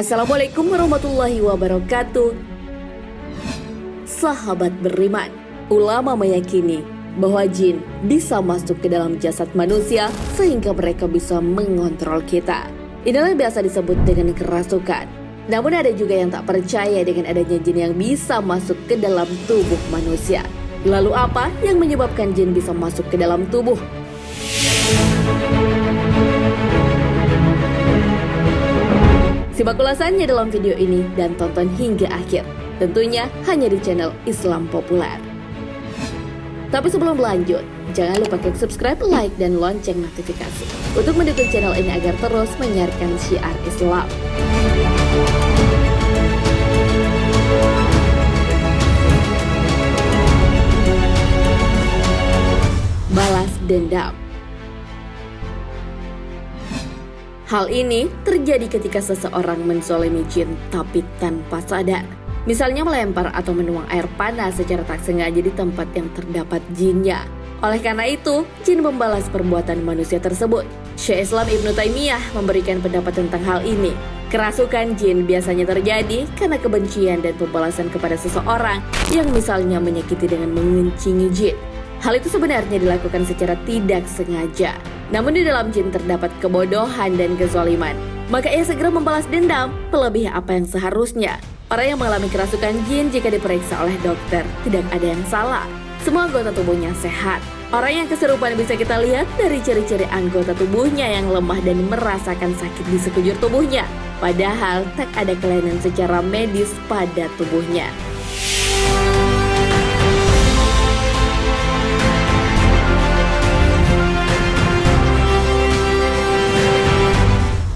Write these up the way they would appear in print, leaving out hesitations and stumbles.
Assalamualaikum warahmatullahi wabarakatuh. Sahabat beriman, ulama meyakini bahwa jin bisa masuk ke dalam jasad manusia sehingga mereka bisa mengontrol kita. Inilah yang biasa disebut dengan kerasukan. Namun ada juga yang tak percaya dengan adanya jin yang bisa masuk ke dalam tubuh manusia. Lalu apa yang menyebabkan jin bisa masuk ke dalam tubuh? Simak ulasannya dalam video ini dan tonton hingga akhir. Tentunya hanya di channel Islam Populer. Tapi sebelum lanjut, jangan lupa klik subscribe, like, dan lonceng notifikasi untuk mendukung channel ini agar terus menyiarkan syiar Islam. Balas dendam. Hal ini terjadi ketika seseorang menzalimi jin tapi tanpa sadar. Misalnya melempar atau menuang air panas secara tak sengaja di tempat yang terdapat jinnya. Oleh karena itu, jin membalas perbuatan manusia tersebut. Syekh Islam Ibnu Taimiyah memberikan pendapat tentang hal ini. Kerasukan jin biasanya terjadi karena kebencian dan pembalasan kepada seseorang yang misalnya menyakiti dengan menguncingi jin. Hal itu sebenarnya dilakukan secara tidak sengaja. Namun di dalam jin terdapat kebodohan dan kezaliman. Maka ia segera membalas dendam melebihi apa yang seharusnya. Orang yang mengalami kerasukan jin jika diperiksa oleh dokter tidak ada yang salah. Semua anggota tubuhnya sehat. Orang yang kesurupan bisa kita lihat dari ciri-ciri anggota tubuhnya yang lemah dan merasakan sakit di sekujur tubuhnya. Padahal tak ada kelainan secara medis pada tubuhnya.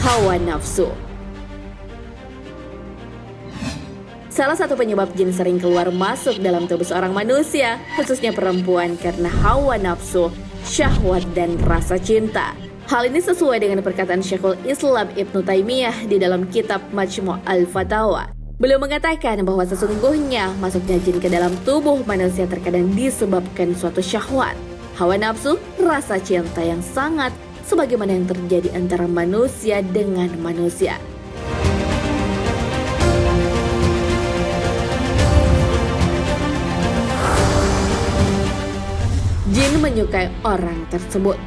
Hawa nafsu. Salah satu penyebab jin sering keluar masuk dalam tubuh seorang manusia, khususnya perempuan, karena hawa nafsu, syahwat, dan rasa cinta. Hal ini sesuai dengan perkataan Syekhul Islam Ibnu Taimiyah di dalam kitab Majmu' al-Fatawa. Beliau mengatakan bahwa sesungguhnya masuknya jin ke dalam tubuh manusia terkadang disebabkan suatu syahwat, hawa nafsu, rasa cinta yang sangat sebagaimana yang terjadi antara manusia dengan manusia. Jin menyukai orang tersebut.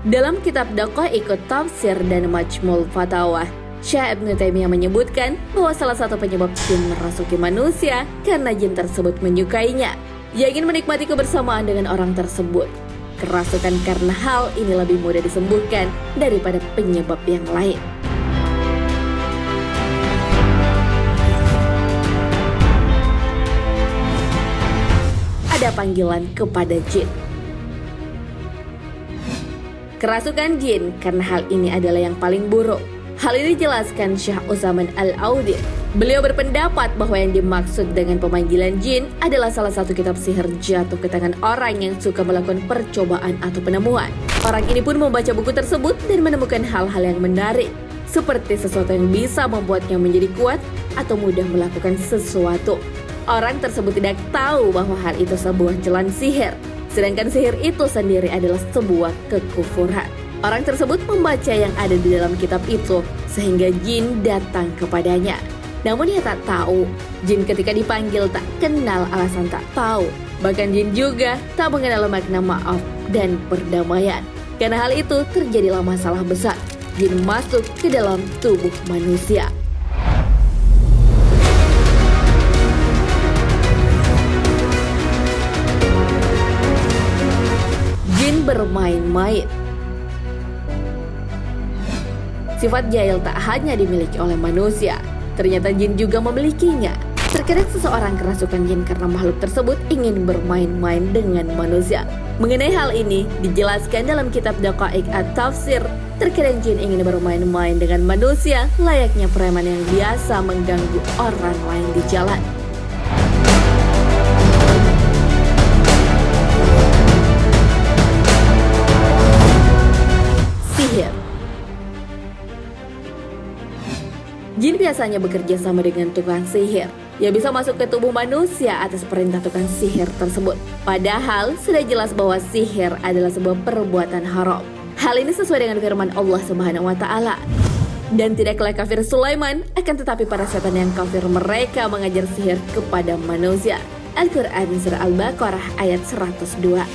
Dalam kitab Daqaiqut Tafsir dan Majmul Fatawa, Syekh Ibnu Taimiyah menyebutkan bahwa salah satu penyebab jin merasuki manusia karena jin tersebut menyukainya. Ia ingin menikmati kebersamaan dengan orang tersebut. Kerasukan karena hal ini lebih mudah disembuhkan daripada penyebab yang lain. Ada panggilan kepada jin. Kerasukan jin karena hal ini adalah yang paling buruk. Hal ini dijelaskan Syekh Utsman Al-Audi. Beliau berpendapat bahwa yang dimaksud dengan pemanggilan jin adalah salah satu kitab sihir jatuh ke tangan orang yang suka melakukan percobaan atau penemuan. Orang ini pun membaca buku tersebut dan menemukan hal-hal yang menarik, seperti sesuatu yang bisa membuatnya menjadi kuat atau mudah melakukan sesuatu. Orang tersebut tidak tahu bahwa hal itu sebuah jalan sihir, sedangkan sihir itu sendiri adalah sebuah kekufuran. Orang tersebut membaca yang ada di dalam kitab itu sehingga jin datang kepadanya. Namun ia tak tahu, jin ketika dipanggil tak kenal alasan tak tahu. Bahkan jin juga tak mengenal makna maaf dan perdamaian. Karena hal itu terjadilah masalah besar. Jin masuk ke dalam tubuh manusia. Jin bermain-main. Sifat jahil tak hanya dimiliki oleh manusia, ternyata jin juga memilikinya. Terkadang seseorang kerasukan jin karena makhluk tersebut ingin bermain-main dengan manusia. Mengenai hal ini dijelaskan dalam kitab Daqaiq at-Tafsir. Terkadang jin ingin bermain-main dengan manusia layaknya preman yang biasa mengganggu orang lain di jalan. Sihir. Jin biasanya bekerja sama dengan tukang sihir. Ia bisa masuk ke tubuh manusia atas perintah tukang sihir tersebut. Padahal sudah jelas bahwa sihir adalah sebuah perbuatan haram. Hal ini sesuai dengan firman Allah Subhanahu wa taala. Dan tidaklah kafir Sulaiman, akan tetapi para setan yang kafir mereka mengajar sihir kepada manusia. Al-Quran Surah Al-Baqarah ayat 102.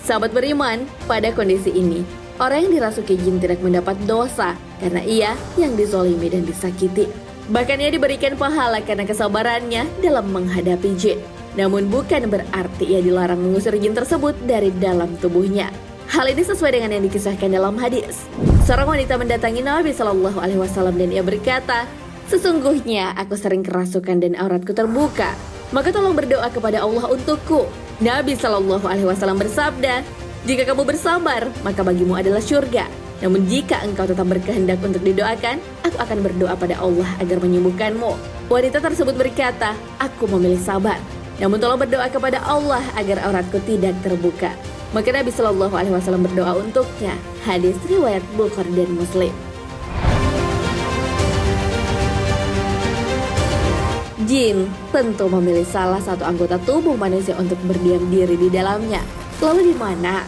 Sahabat beriman, pada kondisi ini, orang yang dirasuki jin tidak mendapat dosa karena ia yang dizolimi dan disakiti. Bahkan ia diberikan pahala karena kesabarannya dalam menghadapi jin. Namun bukan berarti ia dilarang mengusir jin tersebut dari dalam tubuhnya. Hal ini sesuai dengan yang dikisahkan dalam hadis. Seorang wanita mendatangi Nabi Shallallahu Alaihi Wasallam dan ia berkata, "Sesungguhnya aku sering kerasukan dan auratku terbuka. Maka tolong berdoa kepada Allah untukku." Nabi Shallallahu Alaihi Wasallam bersabda, "Jika kamu bersabar, maka bagimu adalah syurga. Namun jika engkau tetap berkehendak untuk didoakan, aku akan berdoa pada Allah agar menyembuhkanmu." Wanita tersebut berkata, "Aku memilih sabar. Namun tolong berdoa kepada Allah agar auratku tidak terbuka." Maka Nabi Shallallahu Alaihi Wasallam berdoa untuknya. Hadis riwayat Bukhari dan Muslim. Jin tentu memilih salah satu anggota tubuh manusia untuk berdiam diri di dalamnya. Lalu di mana?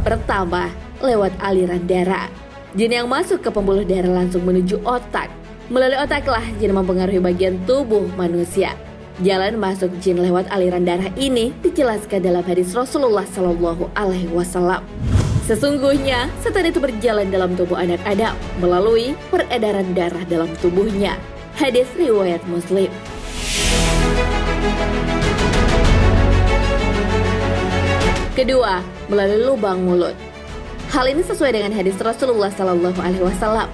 Pertama, lewat aliran darah. Jin yang masuk ke pembuluh darah langsung menuju otak. Melalui otaklah jin mempengaruhi bagian tubuh manusia. Jalan masuk jin lewat aliran darah ini dijelaskan dalam hadis Rasulullah Shallallahu Alaihi Wasallam. Sesungguhnya setan itu berjalan dalam tubuh anak Adam melalui peredaran darah dalam tubuhnya. Hadis riwayat Muslim. Kedua, melalui lubang mulut. Hal ini sesuai dengan hadis Rasulullah Shallallahu Alaihi Wasallam.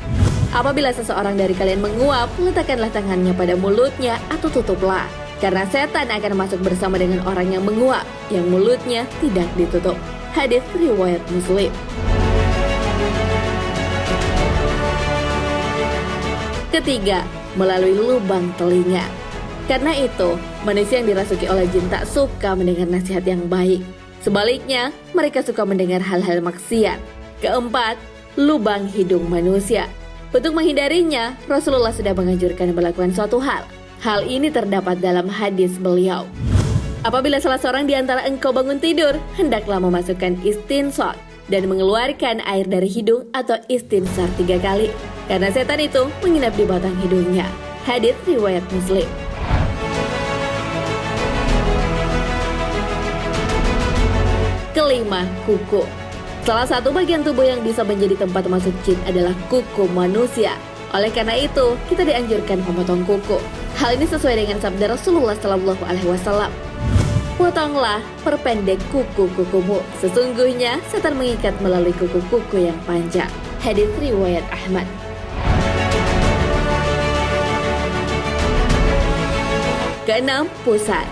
Apabila seseorang dari kalian menguap, letakkanlah tangannya pada mulutnya atau tutuplah. Karena setan akan masuk bersama dengan orang yang menguap, yang mulutnya tidak ditutup. Hadis riwayat Muslim. Ketiga, melalui lubang telinga. Karena itu, manusia yang dirasuki oleh jin tak suka mendengar nasihat yang baik. Sebaliknya, mereka suka mendengar hal-hal maksiat. Keempat, lubang hidung manusia. Untuk menghindarinya, Rasulullah sudah menganjurkan melakukan suatu hal. Hal ini terdapat dalam hadis beliau. Apabila salah seorang di antara engkau bangun tidur, hendaklah memasukkan istinshaq dan mengeluarkan air dari hidung atau istinsar 3 kali. Karena setan itu menginap di batang hidungnya. Hadis riwayat Muslim. Kelima, kuku. Salah satu bagian tubuh yang bisa menjadi tempat masuk jin adalah kuku manusia. Oleh karena itu, kita dianjurkan memotong kuku. Hal ini sesuai dengan sabda Rasulullah Shallallahu Alaihi Wasallam. Potonglah, perpendek kuku-kukumu. Sesungguhnya setan mengikat melalui kuku-kuku yang panjang. Hadis riwayat Ahmad. Keenam, pusat.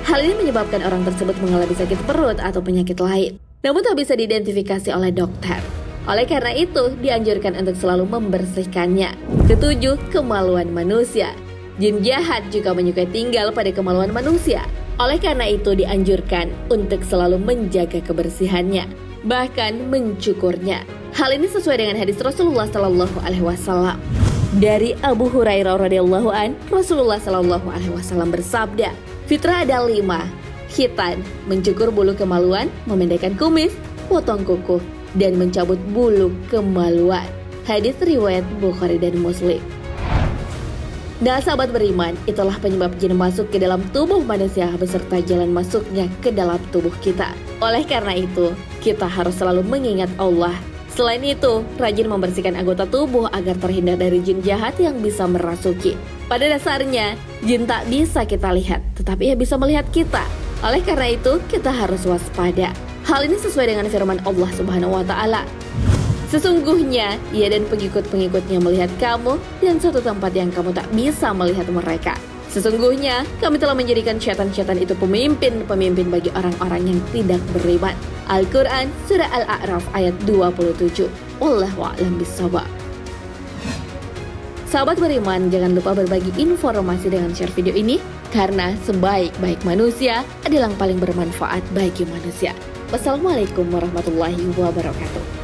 Hal ini menyebabkan orang tersebut mengalami sakit perut atau penyakit lain, namun tak bisa diidentifikasi oleh dokter. Oleh karena itu, dianjurkan untuk selalu membersihkannya. Ketujuh, kemaluan manusia. Jin jahat juga menyukai tinggal pada kemaluan manusia. Oleh karena itu, dianjurkan untuk selalu menjaga kebersihannya, bahkan mencukurnya. Hal ini sesuai dengan hadis Rasulullah Shallallahu Alaihi Wasallam. Dari Abu Hurairah radhiyallahu an, Rasulullah Shallallahu Alaihi Wasallam bersabda, "Fitrah ada 5: khitan, mencukur bulu kemaluan, memendekkan kumis, potong kuku, dan mencabut bulu kemaluan." Hadis riwayat Bukhari dan Muslim. Nah sahabat beriman, itulah penyebab jin masuk ke dalam tubuh manusia beserta jalan masuknya ke dalam tubuh kita. Oleh karena itu, kita harus selalu mengingat Allah. Selain itu, rajin membersihkan anggota tubuh agar terhindar dari jin jahat yang bisa merasuki. Pada dasarnya, jin tak bisa kita lihat, tetapi ia bisa melihat kita. Oleh karena itu, kita harus waspada. Hal ini sesuai dengan firman Allah Subhanahu wa Ta'ala. Sesungguhnya, ia dan pengikut-pengikutnya melihat kamu dan suatu tempat yang kamu tak bisa melihat mereka. Sesungguhnya, kami telah menjadikan syaitan-syaitan itu pemimpin-pemimpin bagi orang-orang yang tidak beriman. Al-Quran, Surah Al-A'raf ayat 27. Wallahu a'lam bishawab. Sahabat beriman, jangan lupa berbagi informasi dengan share video ini, karena sebaik-baik manusia adalah yang paling bermanfaat bagi manusia. Wassalamualaikum warahmatullahi wabarakatuh.